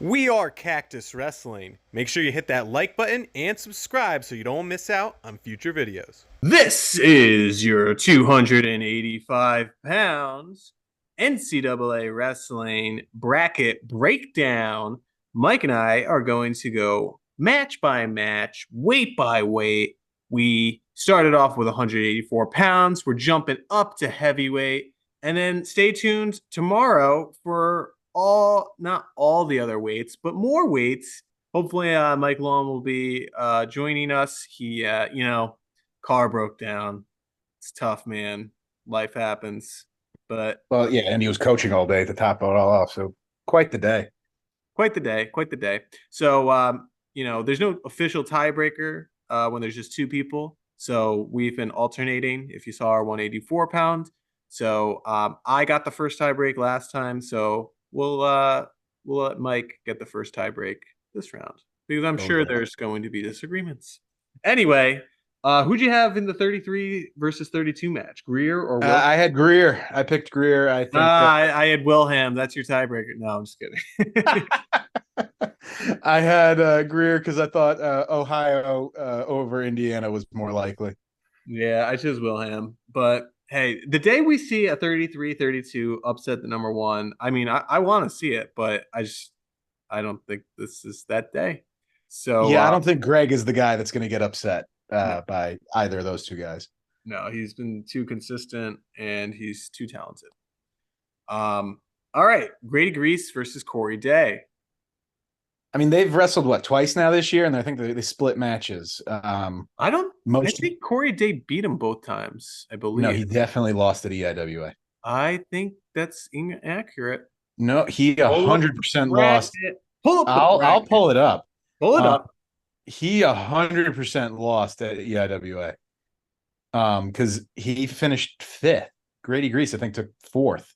We are Cactus Wrestling. Make sure you hit that like button and subscribe so you don't miss out on future videos. This is your 285 pounds NCAA wrestling bracket breakdown. Mike and I are going to go match by match, weight by weight. We started off with 184 pounds. We're jumping up to heavyweight. And then stay tuned tomorrow for not all the other weights, but more weights. Hopefully, Mike Long will be joining us. Car broke down. It's tough, man. Life happens. But Well, yeah, and he was coaching all day to top it all off. So quite the day. quite the day, quite the day. So, there's no official tiebreaker when there's just two people. So we've been alternating. If you saw our 184 pound, so I got the first tiebreak last time. So we'll let Mike get the first tiebreak this round because I'm Oh, sure yeah. there's going to be disagreements. Anyway, who'd you have in the 33 versus 32 match? Greer or Will? I had Greer. I picked Greer. I think I had Wilhelm. That's your tiebreaker. No, I'm just kidding. I had Greer because I thought Ohio over Indiana was more likely. Yeah, I chose Wilhelm. But hey, the day we see a 33-32 upset the number one, I mean, I want to see it, but I don't think this is that day. So Yeah, I don't think Greg is the guy that's going to get upset no, by either of those two guys. no, he's been too consistent and he's too talented. All right, Grady Grease versus Corey Day. I mean, they've wrestled what twice now this year, and I think they split matches. I Most think Corey Day beat him both times, I No, believe. he definitely lost at EIWA. I think that's inaccurate. No, he Pull up the 100% lost. bracket. Pull up the I'll bracket. pull it up. Pull it Uh, up. he 100% lost at EIWA. Because he finished fifth. Grady Grease, I think, took fourth.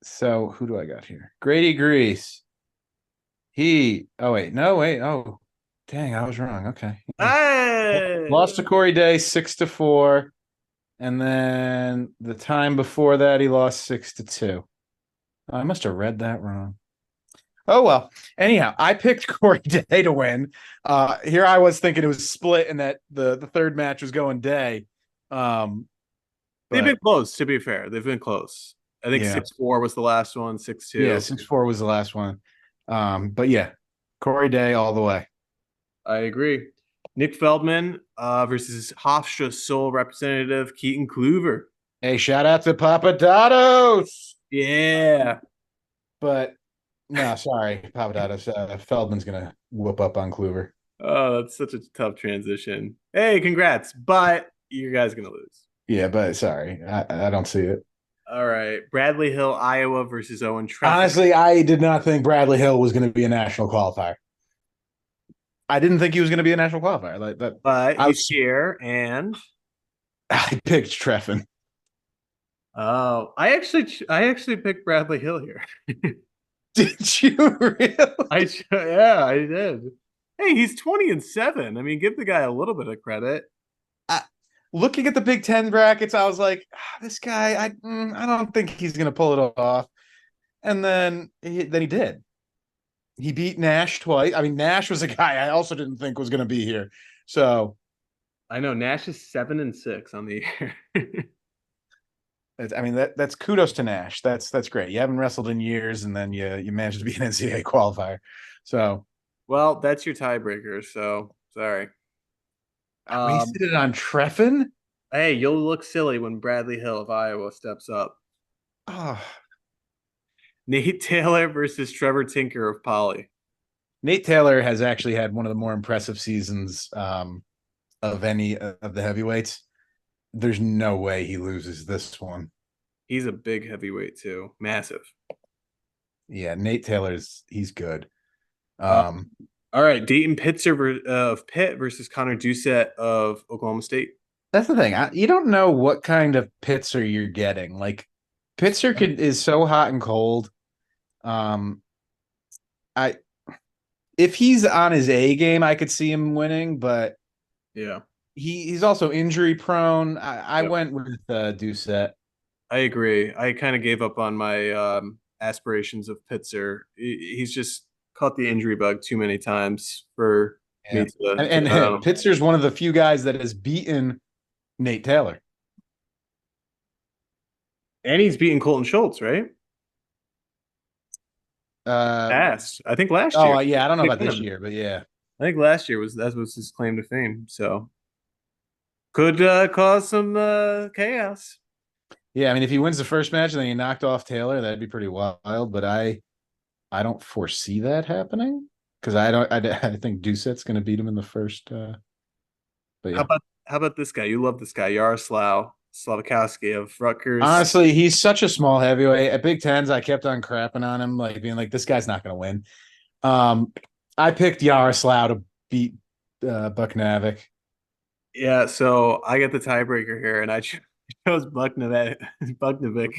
So who do I got here? Grady Grease. Oh wait, no, wait, oh dang, I was wrong. Okay. Hey! Lost to Corey Day 6-4. And then the time before that, he lost 6-2. I must have read that wrong. Oh well. Anyhow, I picked Corey Day to win. Here I was thinking it was split and that the third match was going Day. They've been But close, to be fair. They've been close. I think yeah, 6-4 was the last one, yeah, 6-2. 6-4 was the last one. But yeah, Corey Day all the way. I agree. Nick Feldman versus Hofstra Soul representative Keaton Kluver. Hey, shout out to Papadatos. Yeah. But no, sorry, Papadatos. Feldman's gonna whoop up on Kluver. Oh, that's such a tough transition. Hey, congrats. But you guys going to lose. Yeah, but sorry, I don't see it. All right. Bradley Hill, Iowa versus Owen Treffitt. Honestly, I did not think Bradley Hill was going to be a national qualifier. I didn't think he was going to be a national qualifier. Like that, But I he's was. here and I picked Treffin. oh, I actually picked Bradley Hill here. Did you really? Yeah, I did. Hey, he's 20-7. I mean, give the guy a little bit of credit. I, Looking at the Big Ten brackets, I was like, this guy, I don't think he's going to pull it off. And then he did. He beat Nash twice. I mean, Nash was a guy I also didn't think was going to be here. So I know Nash is 7-6 on the year. I mean that's kudos to Nash. That's great. You haven't wrestled in years, and then you managed to be an NCAA qualifier. So Well, that's your tiebreaker, so sorry. I wasted it on Treffin. Hey, you'll look silly when Bradley Hill of Iowa steps up. Oh, Nate Taylor versus Trevor Tinker of Poly. Nate Taylor has actually had one of the more impressive seasons of any of the heavyweights. There's no way he loses this one. He's a big heavyweight too, massive. Yeah, Nate he's good. Uh, all right, Dayton Pitzer of Pitt versus Connor Doucette of Oklahoma State. That's the thing. You don't know what kind of Pitzer you're getting. Like Pitzer is so hot and cold. Um, I If he's on his A game, I could see him winning, but Yeah, he's also injury prone. I yep. went with Doucette. I agree. I kind of gave up on my aspirations of Pitzer. He's just caught the injury bug too many times for Yeah. me to And bet on him. Pitzer's one of the few guys that has beaten Nate Taylor. And he's beaten Colton Schultz, right? Past, I think last year. Yeah, I don't know They about beat this him. year, but yeah. I think last year that was his claim to fame. So could cause some chaos. Yeah, I mean, if he wins the first match and then he knocked off Taylor, that'd be pretty wild. But I don't foresee that happening because I think Doucette's going to beat him in the first. But How yeah, about this guy? You love this guy, Yaroslav Slavkowski of Rutgers. honestly, he's such a small heavyweight. At Big Tens, I kept on crapping on him, like being like, this guy's not going to win. I picked Yaroslav to beat Bucknavic. Yeah, so I get the tiebreaker here, and I chose Bucknavic.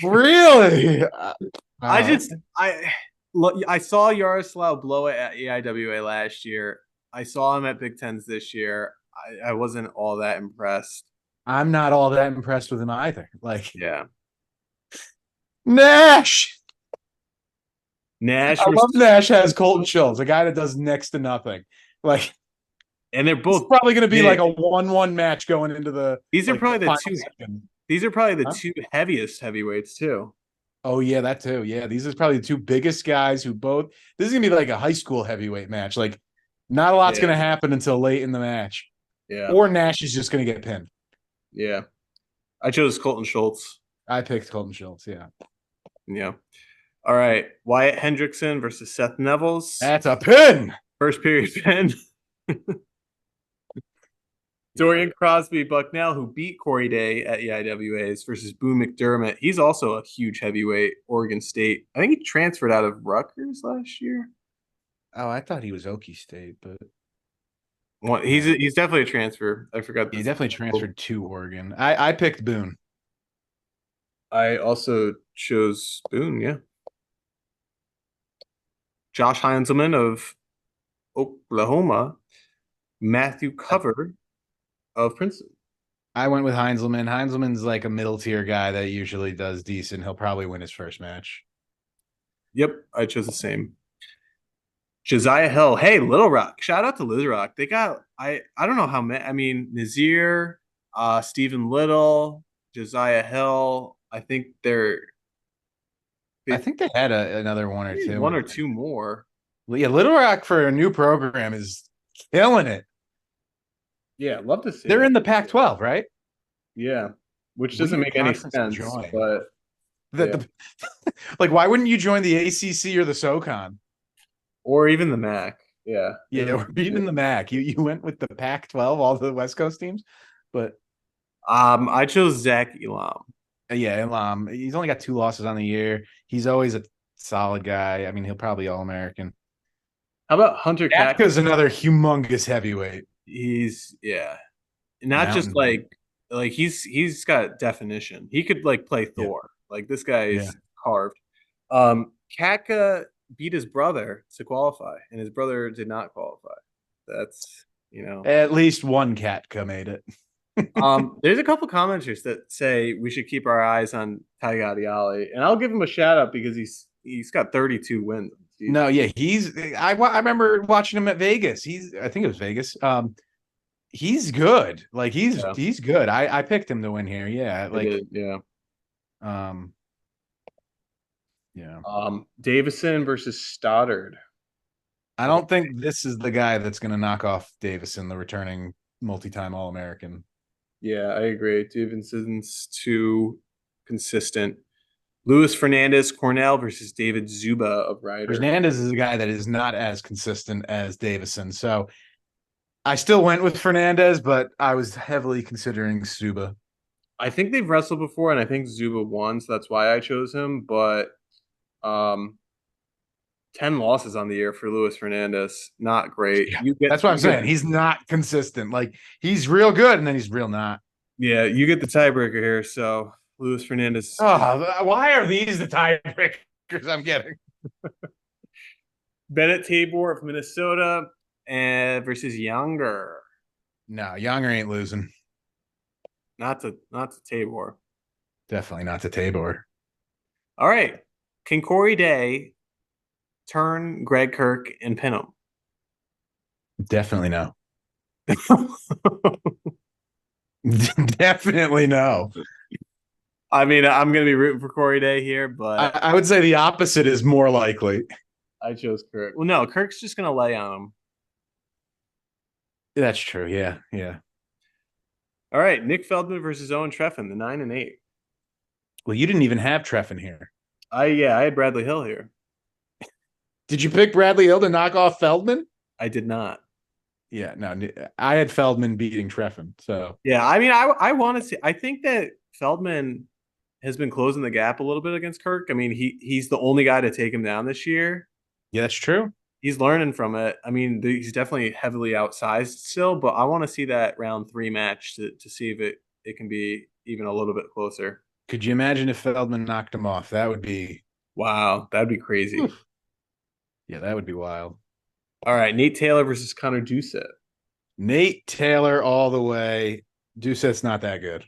Really? I Wow. just I saw Yaroslav blow it at EIWA last year. I saw him at Big Tens this year. I wasn't all that impressed. I'm not all that impressed with him either. Like Yeah, Nash. Nash I love versus, Nash has Colton Schultz, a guy that does next to nothing. Like and they're it's both. probably going to be like a 1-1 match going into the These are like probably the final two. second. These are probably the Huh? two heaviest heavyweights too. Oh yeah, that too. Yeah, these are probably the two biggest guys who both. This is gonna be like a high school heavyweight match. Like, not a lot's Yeah, gonna happen until late in the match, yeah, or Nash is just gonna get pinned. yeah. I chose Colton Schultz. I picked Colton Schultz. Yeah, Yeah. All right. Wyatt Hendrickson versus Seth Nevels. that's a pin. First period pin. Dorian Crosby Bucknell, who beat Corey Day at EIWAs versus Boone McDermott. He's also a huge heavyweight, Oregon State. I think he transferred out of Rutgers last year. Oh, I thought he was Okie State, but Well, he's definitely a transfer. I forgot he this. definitely transferred to Oregon. I picked Boone. I also chose Boone, yeah. Josh Heinzelman of Oklahoma. Matthew Cover of Princeton. I went with Heinzelman. Heinzelman's like a middle tier guy that usually does decent. He'll probably win his first match. Yep, I chose the same. Josiah Hill. Hey, Little Rock. Shout out to Little Rock. They got I don't know how many. I mean, Nazir, Stephen Little, Josiah Hill. I think I think they had another one or two. one or two more. Yeah, Little Rock for a new program is killing it. Yeah, I'd love to see They're it. in the Pac-12, right? Yeah, which doesn't Weird make any conference to sense, join. but Like, why wouldn't you join the ACC or the SoCon? or even the MAC. Yeah, Yeah, we're beating the MAC. You went with the Pac-12, all the West Coast teams, but I chose Zach Elam. yeah, he's only got 2 losses on the year. He's always a solid guy. I mean, he'll probably All-American. How about Hunter Cat? Katka's another humongous heavyweight. He's not just like he's got definition. He could like play Thor. Like this guy is carved. Kaka beat his brother to qualify, and his brother did not qualify. That's At least one Katka made it. There's a couple commenters that say we should keep our eyes on Tayati Ali, and I'll give him a shout out because he's got 32 wins. No, yeah, I remember watching him at Vegas. I think it was Vegas. He's good. Like he's good. I picked him to win here. Yeah, like yeah. Yeah. Davison versus Stoddard. I don't think this is the guy that's going to knock off Davison, the returning multi-time All-American. Yeah, I agree. Davidson's too consistent. Luis Fernandez Cornell versus David Zuba of Ryder. Fernandez is a guy that is not as consistent as Davison. So I still went with Fernandez, but I was heavily considering Zuba. I think they've wrestled before, and I think Zuba won, so that's why I chose him. But 10 losses on the year for Luis Fernandez. Not great. Yeah, that's what I'm saying. He's not consistent. Like he's real good, and then he's real not. Yeah, you get the tiebreaker here. So Luis Fernandez. Oh, why are these the tiebreakers I'm getting? Bennett Tabor of Minnesota versus Younger. No, Younger ain't losing. Not to Tabor. Definitely not to Tabor. All right. Can Corey Day turn Greg Kirk and pin him? Definitely no. Definitely no. I mean, I'm going to be rooting for Corey Day here, but I would say the opposite is more likely. I chose Kirk. Well, no, Kirk's just going to lay on him. That's true. Yeah. Yeah. All right, Nick Feldman versus Owen Treffin, the 9 and 8. Well, you didn't even have Treffin here. I had Bradley Hill here. Did you pick Bradley Hill to knock off Feldman? I did not. Yeah, no, I had Feldman beating Treffin. So Yeah, I mean, I want to see. I think that Feldman has been closing the gap a little bit against Kirk. I mean, he's the only guy to take him down this year. yeah, that's true. He's learning from it. I mean, he's definitely heavily outsized still, but I want to see that round 3 match to see if it can be even a little bit closer. Could you imagine if Feldman knocked him off? That would be Wow, that'd be crazy. Oof. Yeah, that would be wild. All right, Nate Taylor versus Connor Doucette. Nate Taylor all the way. Doucette's not that good.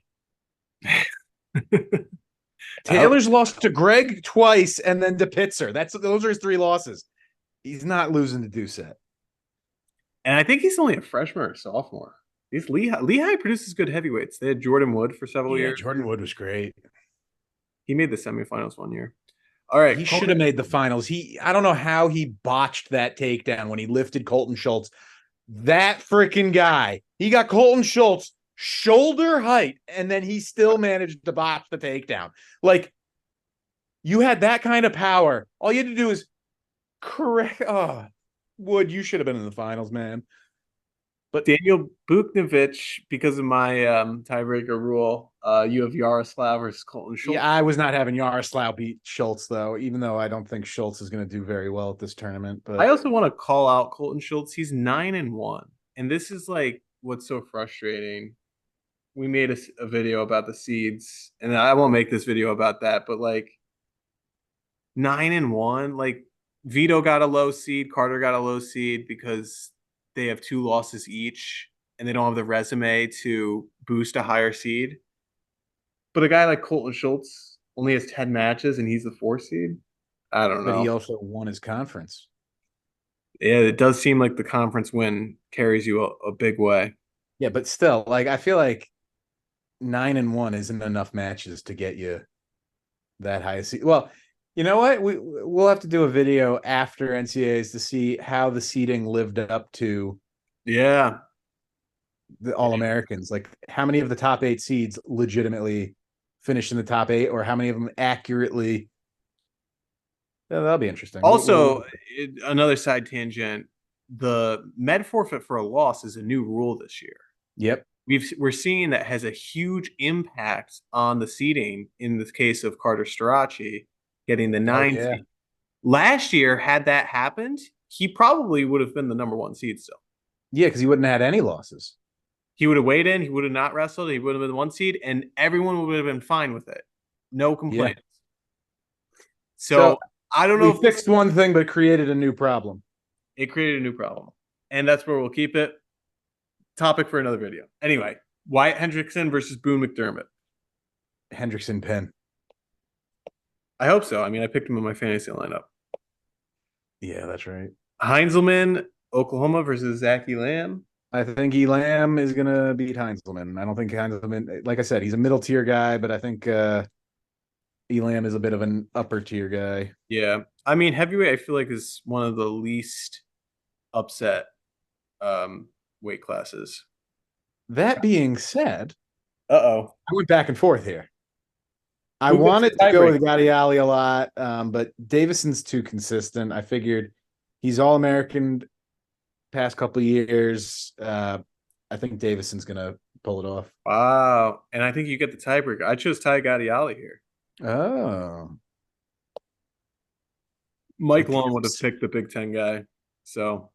Taylor's lost to Greg twice and then to Pitzer. Those are his 3 losses. He's not losing to Doucette. And I think he's only a freshman or sophomore. These Lehigh produces good heavyweights. They had Jordan Wood for several years. Jordan Wood was great. He made the semifinals one year. All right, he should have made the finals. I don't know how he botched that takedown when he lifted Colton Schultz. That freaking guy, he got Colton Schultz shoulder height, and then he still managed to botch the takedown. Like, you had that kind of power. All you had to do is correct. Oh, Wood, you should have been in the finals, man. But Daniel Buknovich, because of my tiebreaker rule, you have Yaroslav versus Colton Schultz. Yeah, I was not having Yaroslav beat Schultz, though, even though I don't think Schultz is going to do very well at this tournament. But I also want to call out Colton Schultz. He's 9 and 1. And this is like what's so frustrating. We made a video about the seeds, and I won't make this video about that, but like 9 and 1, like Vito got a low seed, Carter got a low seed because they have 2 losses each and they don't have the resume to boost a higher seed. But a guy like Colton Schultz only has 10 matches and he's the 4 seed. I don't know. But he also won his conference. Yeah, it does seem like the conference win carries you a big way. Yeah, but still, like, I feel like 9 and 1 isn't enough matches to get you that high seed. Well, you know what? We'll have to do a video after NCAAs to see how the seeding lived up to the All-Americans. Like, how many of the top 8 seeds legitimately finished in the top 8, or how many of them accurately? Yeah, that'll be interesting. Also, another side tangent: the med forfeit for a loss is a new rule this year. Yep. We're seeing that has a huge impact on the seeding. In the case of Carter Starachi getting the 9 seed. Last year, had that happened, he probably would have been the number 1 seed still. Yeah, because he wouldn't have had any losses. He would have weighed in, he would have not wrestled, he would have been the 1 seed, and everyone would have been fine with it. No complaints. Yeah. So I don't know. We fixed one thing, but created a new problem. It created a new problem. And that's where we'll keep it. Topic for another video. Anyway, Wyatt Hendrickson versus Boone McDermott. Hendrickson pin. I hope so. I mean, I picked him in my fantasy lineup. Yeah, that's right. Heinzelman, Oklahoma versus Zach Elam. I think Elam is going to beat Heinzelman. I don't think Heinzelman, like I said, he's a middle tier guy, but I think Elam is a bit of an upper tier guy. Yeah. I mean, heavyweight, I feel like, is one of the least upset weight classes. That being said, I went back and forth here. I wanted to go with Gadiali a lot, but Davison's too consistent. I figured he's All-American past couple of years. I think Davison's going to pull it off. Wow. And I think you get the tiebreaker. I chose Ty Gadiali here. Oh. Mike Long would have picked the Big Ten guy. So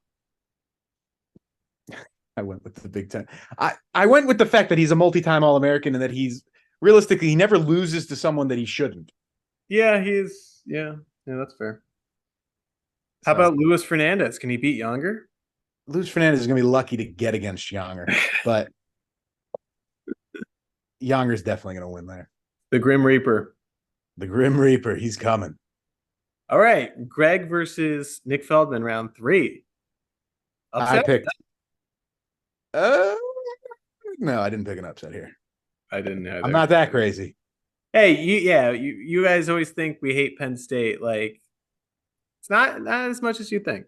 I went with the Big Ten. I went with the fact that he's a multi-time All-American and that he's realistically, he never loses to someone that he shouldn't. Yeah, yeah, that's fair. How about Luis Fernandez? Can he beat Younger? Luis Fernandez is going to be lucky to get against Younger, but Younger's definitely going to win there. The Grim Reaper. The Grim Reaper, he's coming. All right, Greg versus Nick Feldman, round 3. I Upset? picked. Uh, no, I didn't pick an upset here. I didn't I'm either. not that crazy. Hey, you guys always think we hate Penn State. Like, it's not as much as you think.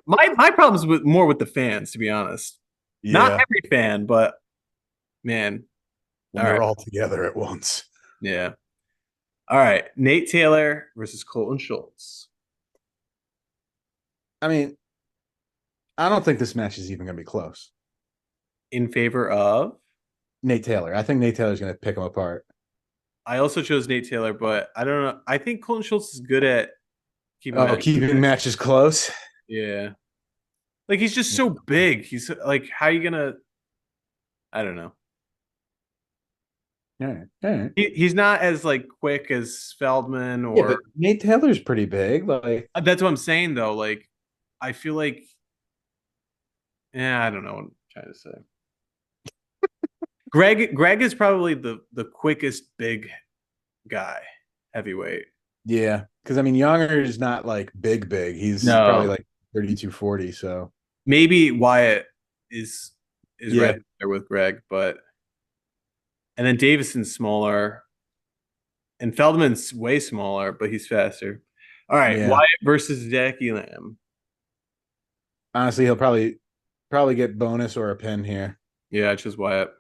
My problem's with more with the fans, to be honest. Not Yeah, every fan, but man. when All right. they're all together at once. Yeah. All right. Nate Taylor versus Colton Schultz. I mean, I don't think this match is even going to be close. In favor of. Nate Taylor. I think Nate Taylor's going to pick him apart. I also chose Nate Taylor, but I don't know. I think Colton Schultz is good at keeping Oh, matches. keeping matches close. Yeah. Like he's just so big. He's like, how are you gonna? I don't know. All right. All right. He's not as like quick as Feldman Yeah, but or Nate Taylor's pretty big. Like, that's what I'm saying though. Like I feel like yeah, I don't know what I'm trying to say. Greg is probably the quickest big guy, heavyweight. yeah, because I mean, Younger is not like big. He's probably No. like 32-40. So Maybe Wyatt is yeah, right there with Greg, but and then Davison's smaller and Feldman's way smaller, but he's faster. All right, yeah. Wyatt versus Jackie Lamb. Honestly, he'll probably get bonus or a pin here. Yeah, I chose Wyatt.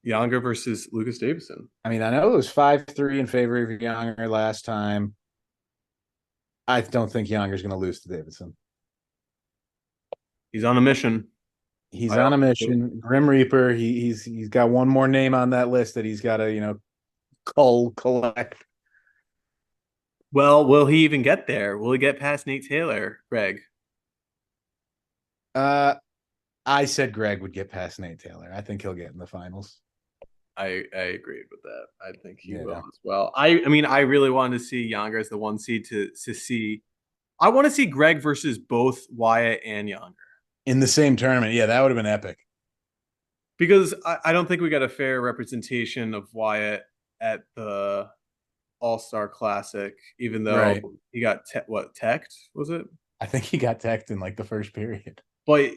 Younger versus Lucas Davison. I mean, I know it was 5-3 in favor of Younger last time. I don't think Younger's going to lose to Davidson. He's on a mission. He's on a mission. Grim Reaper. He's got one more name on that list that he's got to collect. Well, will he even get there? Will he get past Nate Taylor, Greg? I said Greg would get past Nate Taylor. I think he'll get in the finals. I agreed with that. I think he will Yeah. as well. I mean, I really wanted to see Younger as the 1 seed to see. I want to see Greg versus both Wyatt and Younger. In the same tournament. Yeah, that would have been epic. Because I don't think we got a fair representation of Wyatt at the All-Star Classic, even though he got teched, was it? I think he got teched in like the first period. But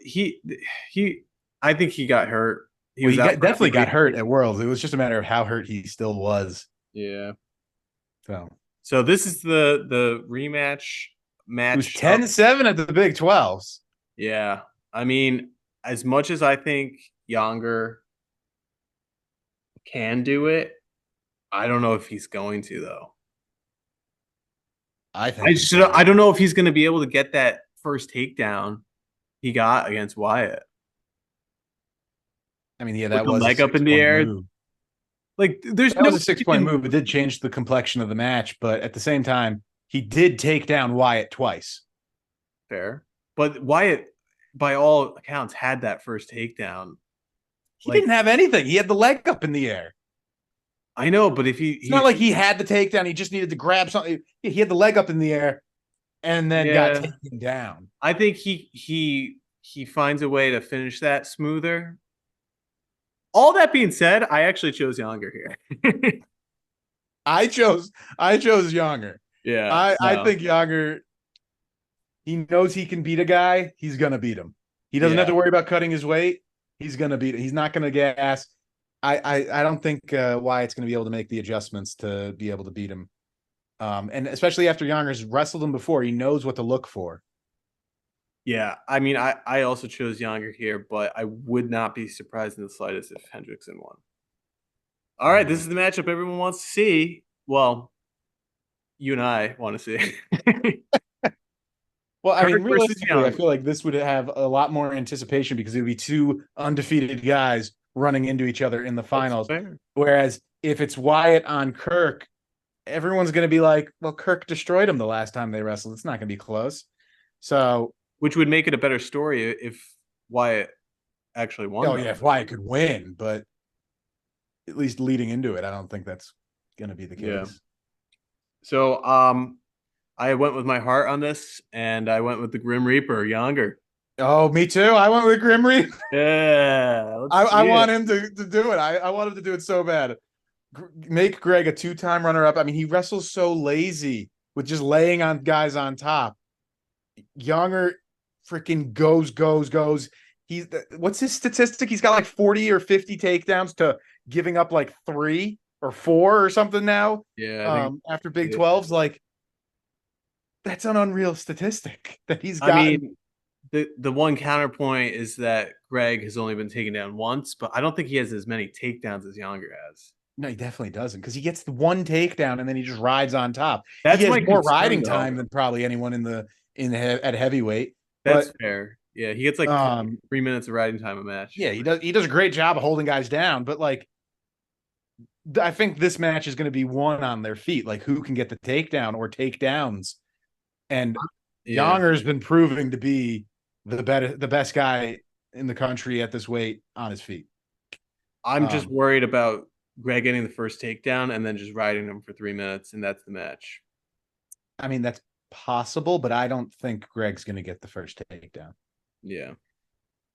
I think he got hurt. He definitely got hurt at Worlds. It was just a matter of how hurt he still was. Yeah. So this is the rematch match. It was 10-7 at the Big 12s. Yeah. I mean, as much as I think Younger can do it, I don't know if he's going to though. I don't know if he's going to be able to get that first takedown he got against Wyatt. I mean, yeah, that was a leg up in the air. Move. Like, there's that was a 6-point move. It did change the complexion of the match, but at the same time, he did take down Wyatt twice. Fair, but Wyatt, by all accounts, had that first takedown. He didn't have anything. He had the leg up in the air. I know, but if it's not like he had the takedown. He just needed to grab something. He had the leg up in the air, and then got taken down. I think he finds a way to finish that smoother. All that being said, I actually chose Younger here. I chose Younger. Yeah, I think Younger. He knows he can beat a guy. He's gonna beat him. He doesn't have to worry about cutting his weight. He's gonna beat it. He's not gonna gas. I don't think Wyatt's gonna be able to make the adjustments to be able to beat him. And especially after Younger's wrestled him before, he knows what to look for. Yeah, I mean, I also chose Younger here, but I would not be surprised in the slightest if Hendrickson won. All right, this is the matchup everyone wants to see. Well, you and I want to see. Well, I mean, realistically, I feel like this would have a lot more anticipation because it would be two undefeated guys running into each other in the finals. Whereas if it's Wyatt on Kirk, everyone's going to be like, well, Kirk destroyed him the last time they wrestled. It's not going to be close. So, which would make it a better story if Wyatt actually won. Oh, yeah, if Wyatt could win, but at least leading into it, I don't think that's going to be the case. Yeah. So, I went with my heart on this, and I went with the Grim Reaper, Younger. Oh, me too. I went with Grim Reaper. Yeah. I want him to do it. I want him to do it so bad. make Greg a 2-time runner-up. I mean, he wrestles so lazy with just laying on guys on top. Younger freaking goes. What's his statistic? He's got like 40 or 50 takedowns to giving up like 3 or 4 or something now. Yeah, I think. After Big 12's, like, that's an unreal statistic that he's I gotten. mean, the one counterpoint is that Greg has only been taken down once, but I don't think he has as many takedowns as Younger has. No, he definitely doesn't, because he gets the one takedown and then he just rides on top. That's He has my more concern, riding though. time than probably anyone at heavyweight. That's But fair. Yeah, he gets like 3 minutes of riding time a match. yeah, he does a great job of holding guys down. But like, I think this match is going to be won on their feet, like who can get the takedown or takedowns. And Yeah. Yonger's been proving to be the best guy in the country at this weight on his feet. I'm just worried about Greg getting the first takedown and then just riding him for 3 minutes, and that's the match. I mean, that's possible, but I don't think Greg's going to get the first takedown. Yeah.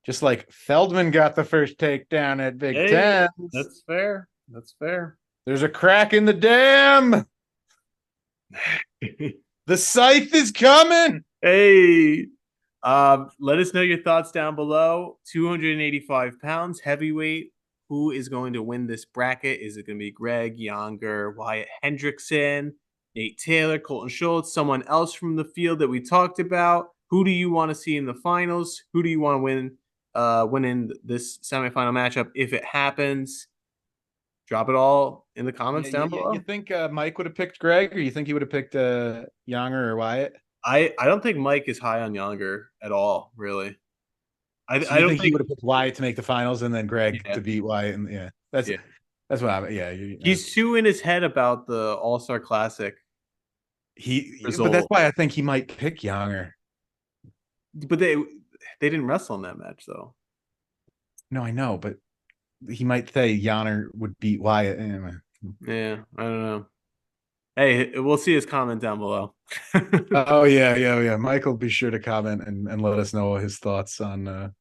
Just like Feldman got the first takedown at Big Hey, Ten. that's fair. That's fair. There's a crack in the dam. The scythe is coming. Hey, let us know your thoughts down below. 285 pounds, heavyweight. Who is going to win this bracket? Is it going to be Greg, Younger, Wyatt Hendrickson, Nate Taylor, Colton Schultz, someone else from the field that we talked about? Who do you want to see in the finals? Who do you want to win in this semifinal matchup if it happens? Drop it all in the comments down below. You think Mike would have picked Greg, or you think he would have picked Younger or Wyatt? I don't think Mike is high on Younger at all, really. I don't think he would have picked Wyatt to make the finals and then Greg to beat Wyatt, and that's what I'm. He's too in his head about the All-Star Classic. But that's why I think he might pick Younger. But they didn't wrestle in that match, though. No, I know, but he might say Younger would beat Wyatt. Anyway. Yeah, I don't know. Hey, we'll see his comment down below. Oh yeah. Michael, be sure to comment and let us know his thoughts on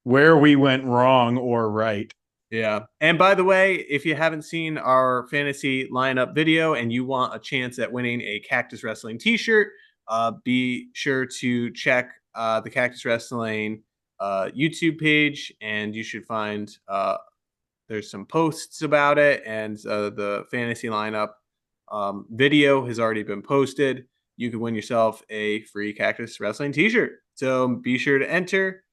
where we went wrong or right. Yeah. And by the way, if you haven't seen our fantasy lineup video and you want a chance at winning a Cactus Wrestling t-shirt, be sure to check the Cactus Wrestling YouTube page, and you should find there's some posts about it, and the fantasy lineup video has already been posted. You could win yourself a free Cactus Wrestling t-shirt. So be sure to enter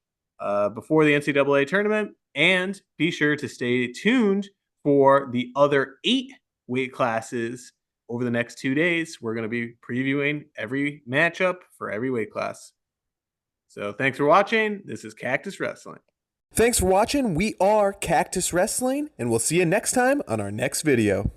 before the NCAA tournament, and be sure to stay tuned for the other 8 weight classes over the next 2 days. We're going to be previewing every matchup for every weight class. So thanks for watching. This is Cactus Wrestling. Thanks for watching. We are Cactus Wrestling, and we'll see you next time on our next video.